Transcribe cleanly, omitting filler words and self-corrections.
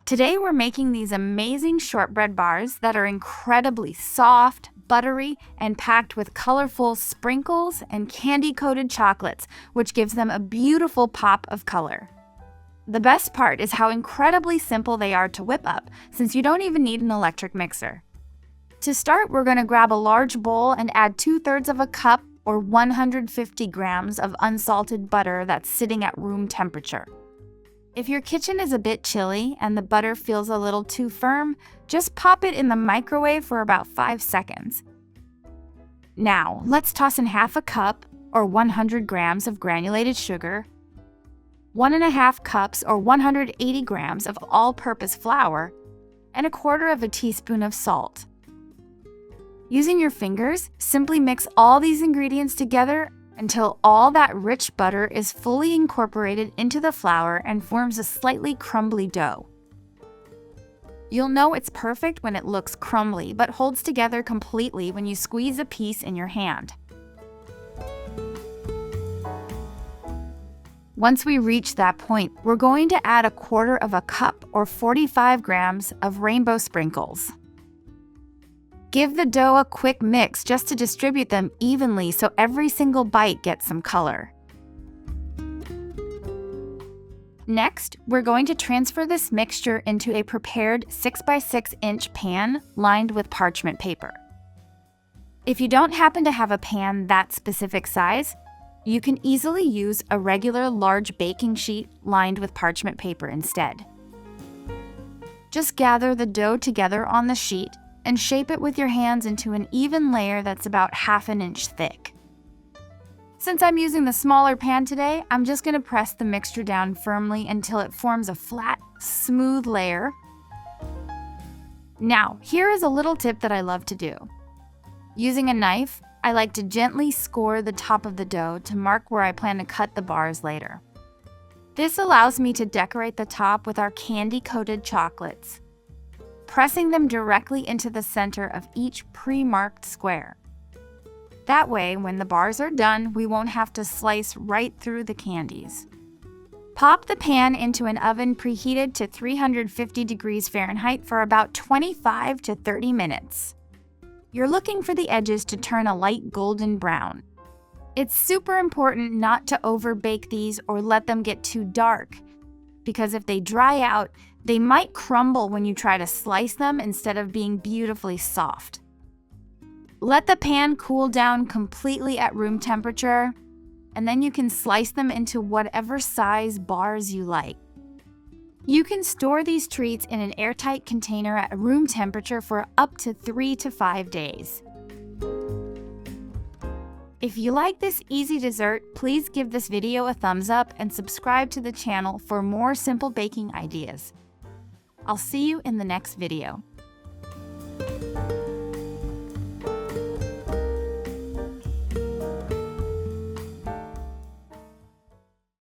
Today we're making these amazing shortbread bars that are incredibly soft, buttery, and packed with colorful sprinkles and candy-coated chocolates, which gives them a beautiful pop of color. The best part is how incredibly simple they are to whip up, since you don't even need an electric mixer. To start, we're going to grab a large bowl and add 2/3 of a cup or 150 grams of unsalted butter that's sitting at room temperature. If your kitchen is a bit chilly and the butter feels a little too firm, just pop it in the microwave for about 5 seconds. Now, let's toss in half a cup or 100 grams of granulated sugar, 1.5 cups or 180 grams of all-purpose flour, and 1/4 teaspoon of salt. Using your fingers, simply mix all these ingredients together until all that rich butter is fully incorporated into the flour and forms a slightly crumbly dough. You'll know it's perfect when it looks crumbly but holds together completely when you squeeze a piece in your hand. Once we reach that point, we're going to add 1/4 cup or 45 grams of rainbow sprinkles. Give the dough a quick mix just to distribute them evenly so every single bite gets some color. Next, we're going to transfer this mixture into a prepared 6x6-inch pan lined with parchment paper. If you don't happen to have a pan that specific size, you can easily use a regular large baking sheet lined with parchment paper instead. Just gather the dough together on the sheet and shape it with your hands into an even layer that's about 1/2 inch thick. Since I'm using the smaller pan today, I'm just going to press the mixture down firmly until it forms a flat, smooth layer. Now, here is a little tip that I love to do. Using a knife, I like to gently score the top of the dough to mark where I plan to cut the bars later. This allows me to decorate the top with our candy-coated chocolates, pressing them directly into the center of each pre-marked square. That way, when the bars are done, we won't have to slice right through the candies. Pop the pan into an oven preheated to 350 degrees Fahrenheit for about 25 to 30 minutes. You're looking for the edges to turn a light golden brown. It's super important not to overbake these or let them get too dark, because if they dry out, they might crumble when you try to slice them instead of being beautifully soft. Let the pan cool down completely at room temperature, and then you can slice them into whatever size bars you like. You can store these treats in an airtight container at room temperature for up to 3 to 5 days. If you like this easy dessert, please give this video a thumbs up and subscribe to the channel for more simple baking ideas. I'll see you in the next video.